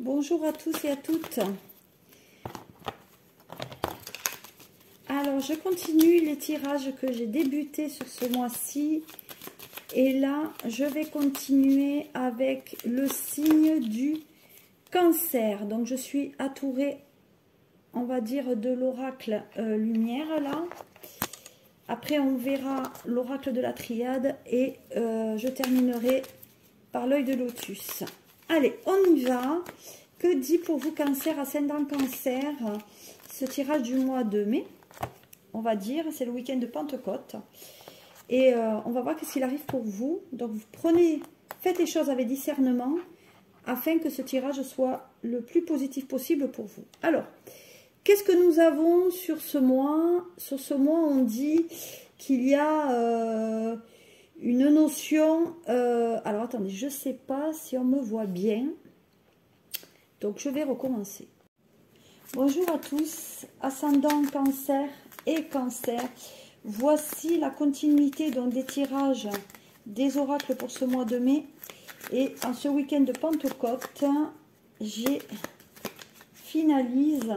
Bonjour à tous et à toutes. Alors, je continue les tirages que j'ai débutés sur ce mois-ci. Et là, je vais continuer avec le signe du Cancer. Donc, je suis entourée, on va dire, de l'oracle lumière, là. Après, on verra l'oracle de la triade et je terminerai par l'œil de lotus. Allez, on y va. Que dit pour vous Cancer, ascendant Cancer, ce tirage du mois de mai, on va dire, c'est le week-end de Pentecôte. Et on va voir qu'est-ce qu'il arrive pour vous. Donc, vous prenez, faites les choses avec discernement afin que ce tirage soit le plus positif possible pour vous. Alors, qu'est-ce que nous avons sur ce mois? Sur ce mois, on dit qu'il y a une notion... alors, attendez, je ne sais pas si on me voit bien. Donc, je vais recommencer. Bonjour à tous, ascendant Cancer et Cancer. Voici la continuité donc, des tirages des oracles pour ce mois de mai. Et en ce week-end de Pentecôte, j'ai finalise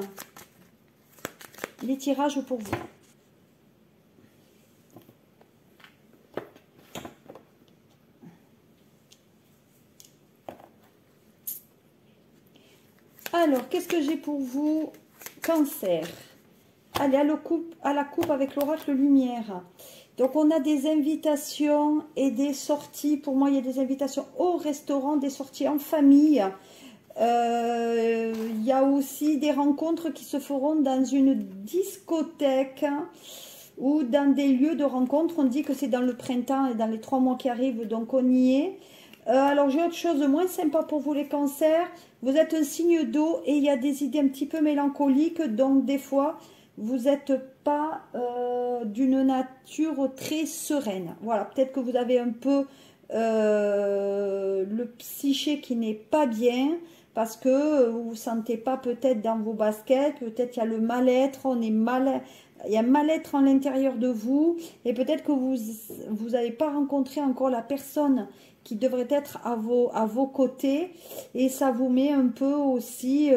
les tirages pour vous. Alors, qu'est-ce que j'ai pour vous, Cancer? Allez, à la coupe avec l'oracle lumière. Donc, on a des invitations et des sorties. Pour moi, il y a des invitations au restaurant, des sorties en famille. Il y a aussi des rencontres qui se feront dans une discothèque ou dans des lieux de rencontre. On dit que c'est dans le printemps et dans les 3 mois qui arrivent, donc on y est. Alors j'ai autre chose de moins sympa pour vous les cancers. Vous êtes un signe d'eau et il y a des idées un petit peu mélancoliques, donc des fois vous n'êtes pas d'une nature très sereine. Voilà, peut-être que vous avez un peu le psyché qui n'est pas bien, parce que vous ne vous sentez pas peut-être dans vos baskets, peut-être il y a le mal-être, on est mal... Il y a un mal-être à l'intérieur de vous et peut-être que vous n'avez pas rencontré encore la personne qui devrait être à vos côtés et ça vous met un peu aussi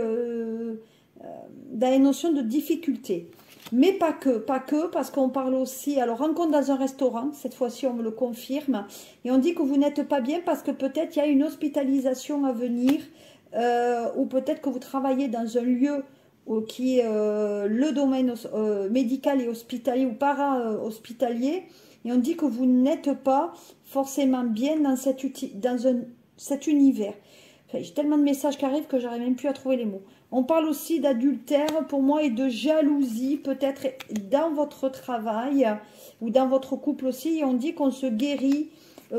dans les notions de difficulté. Mais pas que, parce qu'on parle aussi, alors rencontre dans un restaurant, cette fois-ci on me le confirme, et on dit que vous n'êtes pas bien parce que peut-être il y a une hospitalisation à venir ou peut-être que vous travaillez dans un lieu qui est le domaine médical et hospitalier ou para-hospitalier, et on dit que vous n'êtes pas forcément bien dans cet univers. Enfin, j'ai tellement de messages qui arrivent que j'arrive même plus à trouver les mots. On parle aussi d'adultère pour moi et de jalousie, peut-être dans votre travail ou dans votre couple aussi, et on dit qu'on se guérit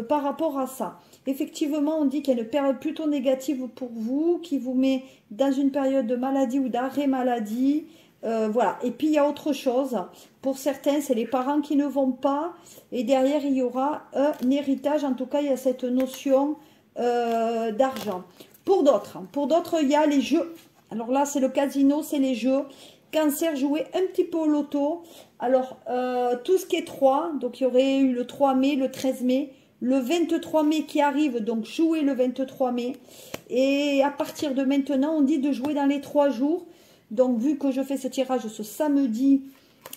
par rapport à ça. Effectivement, on dit qu'il y a une période plutôt négative pour vous, qui vous met dans une période de maladie ou d'arrêt maladie. Voilà. Et puis, il y a autre chose. Pour certains, c'est les parents qui ne vont pas. Et derrière, il y aura un héritage. En tout cas, il y a cette notion d'argent. Pour d'autres, il y a les jeux. Alors là, c'est le casino, c'est les jeux. Cancer, jouer un petit peu au loto. Alors, tout ce qui est 3, donc il y aurait eu le 3 mai, le 13 mai, le 23 mai qui arrive, donc jouer le 23 mai. Et à partir de maintenant, on dit de jouer dans les 3 jours. Donc, vu que je fais ce tirage ce samedi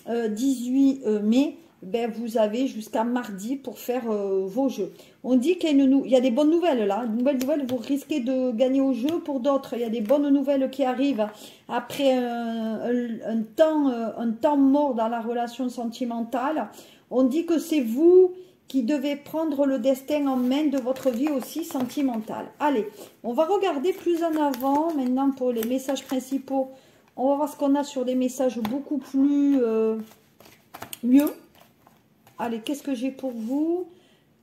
18 mai, ben, vous avez jusqu'à mardi pour faire vos jeux. On dit qu'il y a des bonnes nouvelles là. Une nouvelle nouvelle, vous risquez de gagner au jeu. Pour d'autres, il y a des bonnes nouvelles qui arrivent après un temps mort dans la relation sentimentale. On dit que c'est vous qui devez prendre le destin en main de votre vie aussi sentimentale. Allez, on va regarder plus en avant maintenant pour les messages principaux. On va voir ce qu'on a sur des messages beaucoup plus mieux. Allez, qu'est-ce que j'ai pour vous?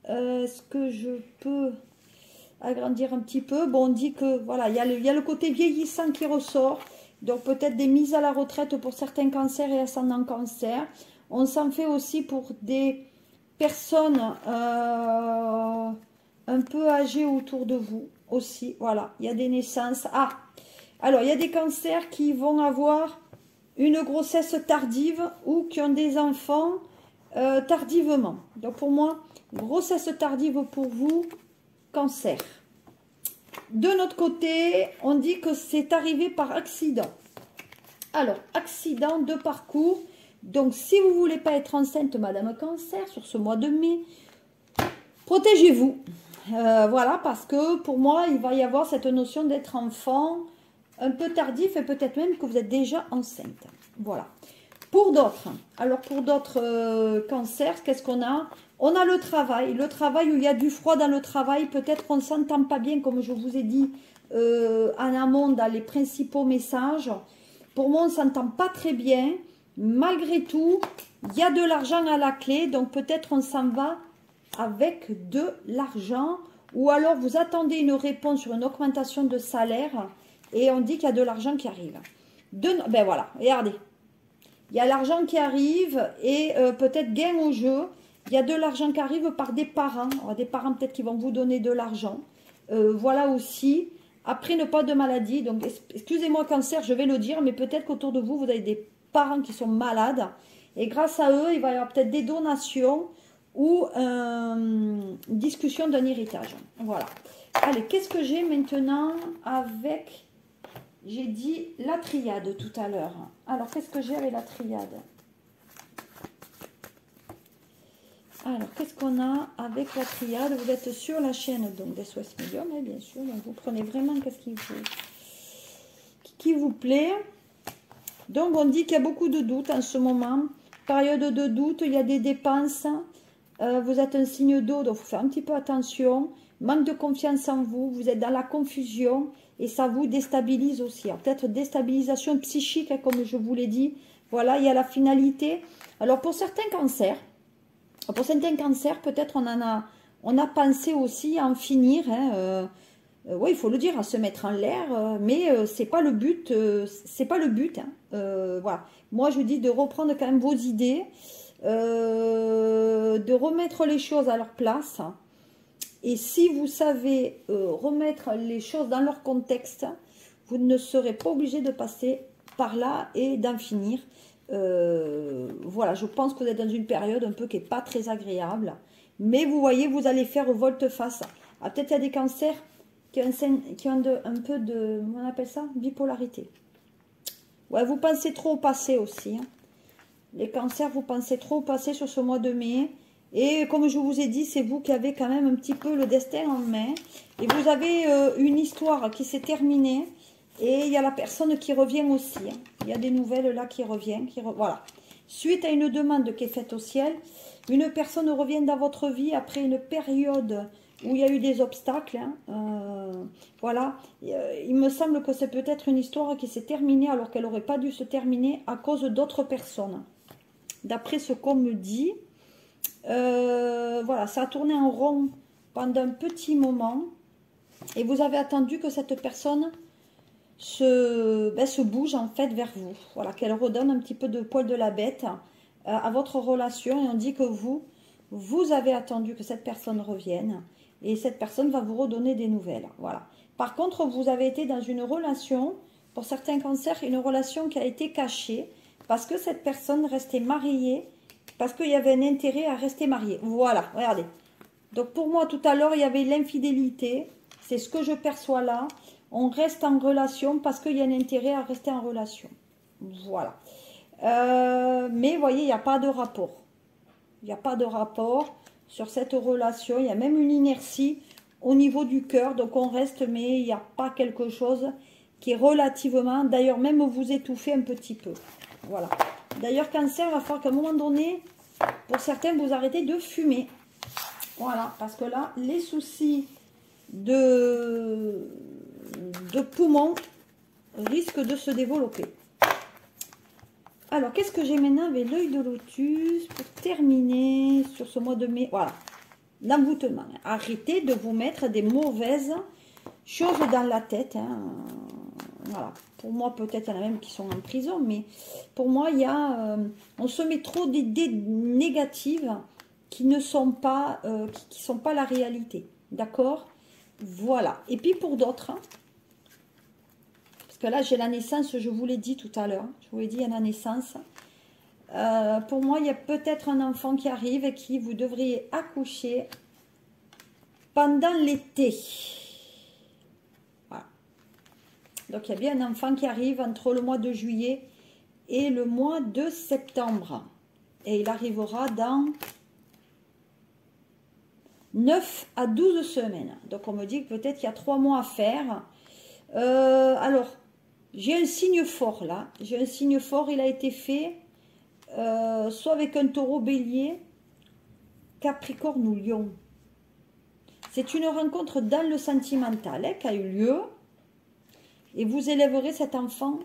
Est-ce que je peux agrandir un petit peu? Bon, on dit que voilà, il y a le côté vieillissant qui ressort. Donc peut-être des mises à la retraite pour certains cancers et ascendants cancer. On s'en fait aussi pour des personnes un peu âgées autour de vous aussi. Voilà, il y a des naissances. Ah, alors il y a des cancers qui vont avoir une grossesse tardive ou qui ont des enfants tardivement. Donc pour moi, grossesse tardive pour vous, Cancer. De notre côté, on dit que c'est arrivé par accident. Alors, accident de parcours. Donc, si vous ne voulez pas être enceinte, Madame Cancer, sur ce mois de mai, protégez-vous. Voilà, parce que pour moi, il va y avoir cette notion d'être enfant un peu tardif et peut-être même que vous êtes déjà enceinte. Voilà. Pour d'autres, alors pour d'autres cancers, qu'est-ce qu'on a? On a le travail où il y a du froid dans le travail. Peut-être qu'on ne s'entend pas bien, comme je vous ai dit en amont dans les principaux messages. Pour moi, on ne s'entend pas très bien. Malgré tout, il y a de l'argent à la clé. Donc peut-être on s'en va avec de l'argent. Ou alors vous attendez une réponse sur une augmentation de salaire. Et on dit qu'il y a de l'argent qui arrive. Ben voilà, regardez. Il y a l'argent qui arrive et peut-être gain au jeu. Il y a de l'argent qui arrive par des parents. Alors, des parents peut-être qui vont vous donner de l'argent. Voilà aussi. Après, ne pas de maladie. Donc, excusez-moi Cancer, je vais le dire, mais peut-être qu'autour de vous, vous avez des parents qui sont malades. Et grâce à eux, il va y avoir peut-être des donations ou une discussion d'un héritage. Voilà. Allez, qu'est-ce que j'ai maintenant avec... J'ai dit la triade tout à l'heure. Alors, qu'est-ce que j'ai avec la triade? Alors, qu'est-ce qu'on a avec la triade? Vous êtes sur la chaîne donc des SOS Médium, hein, bien sûr. Donc, vous prenez vraiment qu'est-ce qui vous plaît. Donc, on dit qu'il y a beaucoup de doutes en ce moment. Période de doute, il y a des dépenses. Vous êtes un signe d'eau, donc il faut faire un petit peu attention. Manque de confiance en vous. Vous êtes dans la confusion. Et ça vous déstabilise aussi. Peut-être déstabilisation psychique, hein, comme je vous l'ai dit. Voilà, il y a la finalité. Alors, pour certains cancers, peut-être on a pensé aussi à en finir. Hein, oui, il faut le dire, à se mettre en l'air. Mais c'est pas le but. C'est pas le but. Hein, voilà. Moi, je dis de reprendre quand même vos idées. De remettre les choses à leur place. Et si vous savez remettre les choses dans leur contexte, vous ne serez pas obligé de passer par là et d'en finir. Voilà, je pense que vous êtes dans une période un peu qui n'est pas très agréable. Mais vous voyez, vous allez faire volte-face. Ah, peut-être il y a des cancers qui ont un peu de, comment on appelle ça, bipolarité. Ouais, vous pensez trop au passé aussi. Hein. Les cancers, vous pensez trop au passé sur ce mois de mai. Et comme je vous ai dit, c'est vous qui avez quand même un petit peu le destin en main. Et vous avez une histoire qui s'est terminée. Et il y a la personne qui revient aussi. Hein. Il y a des nouvelles là qui reviennent. Voilà. Suite à une demande qui est faite au ciel, une personne revient dans votre vie après une période où il y a eu des obstacles. Hein. Voilà. Il me semble que c'est peut-être une histoire qui s'est terminée alors qu'elle n'aurait pas dû se terminer à cause d'autres personnes. D'après ce qu'on me dit... voilà, ça a tourné en rond pendant un petit moment et vous avez attendu que cette personne se bouge en fait vers vous. Voilà, qu'elle redonne un petit peu de poil de la bête à votre relation et on dit que vous avez attendu que cette personne revienne et cette personne va vous redonner des nouvelles. Voilà. Par contre, vous avez été dans une relation, pour certains cancers, une relation qui a été cachée parce que cette personne restait mariée. Parce qu'il y avait un intérêt à rester marié. Voilà, regardez. Donc pour moi, tout à l'heure, il y avait l'infidélité. C'est ce que je perçois là. On reste en relation parce qu'il y a un intérêt à rester en relation. Voilà. Mais vous voyez, il n'y a pas de rapport. Il n'y a pas de rapport sur cette relation. Il y a même une inertie au niveau du cœur. Donc on reste, mais il n'y a pas quelque chose qui est relativement... D'ailleurs, même vous étouffez un petit peu. Voilà. D'ailleurs, Cancer, il va falloir qu'à un moment donné, pour certains, vous arrêtez de fumer. Voilà, parce que là, les soucis de poumons risquent de se développer. Alors, qu'est-ce que j'ai maintenant avec l'œil de lotus pour terminer sur ce mois de mai? Voilà, l'envoûtement. Arrêtez de vous mettre des mauvaises choses dans la tête. Hein. Voilà. Pour moi, peut-être il y en a même qui sont en prison, mais pour moi, il y a, on se met trop d'idées négatives qui ne sont pas, qui sont pas la réalité. D'accord? Voilà. Et puis pour d'autres, hein, parce que là, j'ai la naissance, je vous l'ai dit tout à l'heure, je vous l'ai dit à la naissance. Pour moi, il y a peut-être un enfant qui arrive et qui vous devriez accoucher pendant l'été. Donc, il y a bien un enfant qui arrive entre le mois de juillet et le mois de septembre. Et il arrivera dans 9 à 12 semaines. Donc, on me dit que peut-être qu'il y a 3 mois à faire. Alors, j'ai un signe fort là. J'ai un signe fort, il a été fait soit avec un taureau bélier, Capricorne ou Lion. C'est une rencontre dans le sentimental qui a eu lieu. Et vous élèverez cet enfant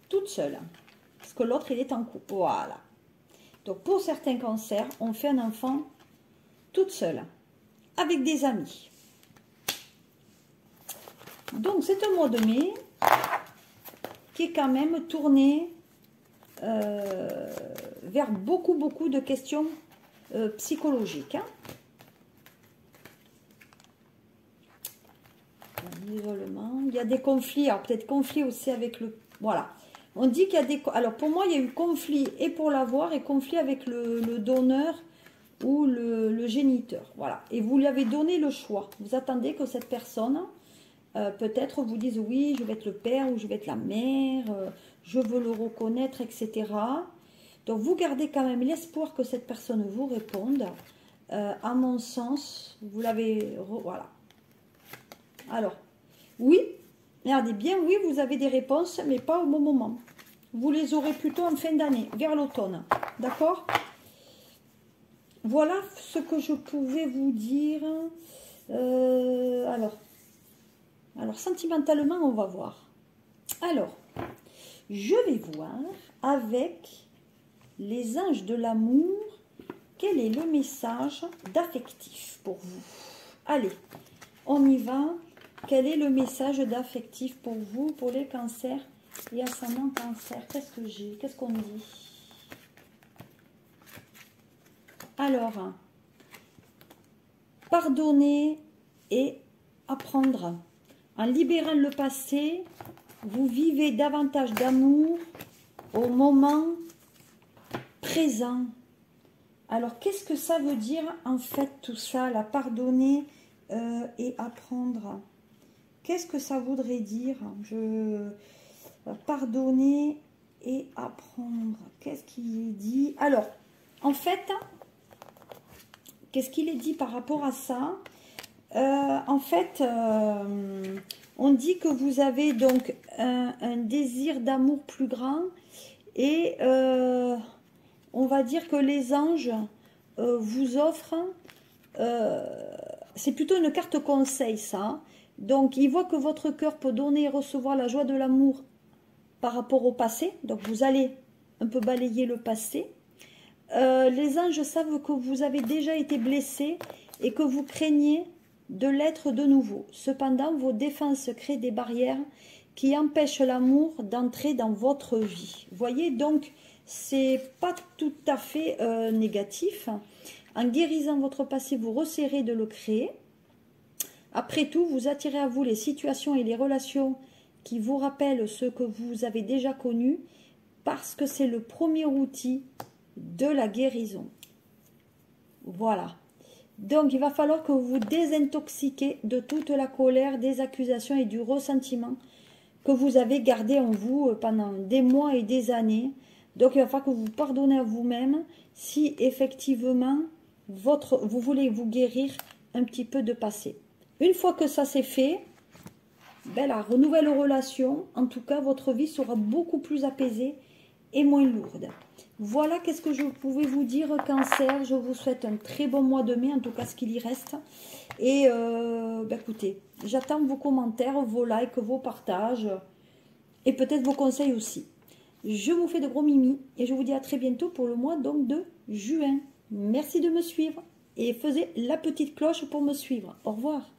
toute seule. Parce que l'autre, il est en couple. Voilà. Donc, pour certains cancers, on fait un enfant toute seule. Avec des amis. Donc, c'est un mois de mai qui est quand même tourné vers beaucoup de questions psychologiques. Hein. L'isolement, il y a des conflits, alors peut-être conflits aussi avec le... Voilà. On dit qu'il y a des... Alors, pour moi, il y a eu conflit et pour l'avoir et conflit avec le donneur ou le géniteur. Voilà. Et vous lui avez donné le choix. Vous attendez que cette personne... peut-être vous disent oui, je vais être le père ou je vais être la mère, je veux le reconnaître, etc. Donc vous gardez quand même l'espoir que cette personne vous réponde. À mon sens, vous l'avez... Voilà. Alors, oui, regardez bien, oui, vous avez des réponses, mais pas au bon moment. Vous les aurez plutôt en fin d'année, vers l'automne. D'accord? Voilà ce que je pouvais vous dire. Alors, sentimentalement, on va voir. Alors, je vais voir avec les anges de l'amour, quel est le message d'affectif pour vous? Allez, on y va. Quel est le message d'affectif pour vous, pour les cancers et ascendant cancer? Qu'est-ce que j'ai? Qu'est-ce qu'on dit? Alors, pardonner et apprendre. En libérant le passé, vous vivez davantage d'amour au moment présent. Alors, qu'est-ce que ça veut dire en fait tout ça, la pardonner et apprendre? Qu'est-ce que ça voudrait dire? Pardonner et apprendre. Qu'est-ce qu'il est dit? Alors, en fait, qu'est-ce qu'il est dit par rapport à ça? En fait, on dit que vous avez donc un désir d'amour plus grand et on va dire que les anges vous offrent, c'est plutôt une carte conseil ça, donc ils voient que votre cœur peut donner et recevoir la joie de l'amour par rapport au passé, donc vous allez un peu balayer le passé. Les anges savent que vous avez déjà été blessé et que vous craignez de l'être de nouveau. Cependant, vos défenses créent des barrières qui empêchent l'amour d'entrer dans votre vie. Vous voyez, donc, c'est pas tout à fait négatif. En guérissant votre passé, vous resserrez de le créer. Après tout, vous attirez à vous les situations et les relations qui vous rappellent ce que vous avez déjà connu, parce que c'est le premier outil de la guérison. Voilà. Donc, il va falloir que vous vous désintoxiquiez de toute la colère, des accusations et du ressentiment que vous avez gardé en vous pendant des mois et des années. Donc, il va falloir que vous pardonnez à vous-même si effectivement vous voulez vous guérir un petit peu de passé. Une fois que ça c'est fait, ben, la nouvelle relation, en tout cas, votre vie sera beaucoup plus apaisée et moins lourde. Voilà, qu'est-ce que je pouvais vous dire, Cancer. Je vous souhaite un très bon mois de mai, en tout cas ce qu'il y reste. Et ben, écoutez, j'attends vos commentaires, vos likes, vos partages et peut-être vos conseils aussi. Je vous fais de gros mimis et je vous dis à très bientôt pour le mois donc de juin. Merci de me suivre et faisez la petite cloche pour me suivre. Au revoir.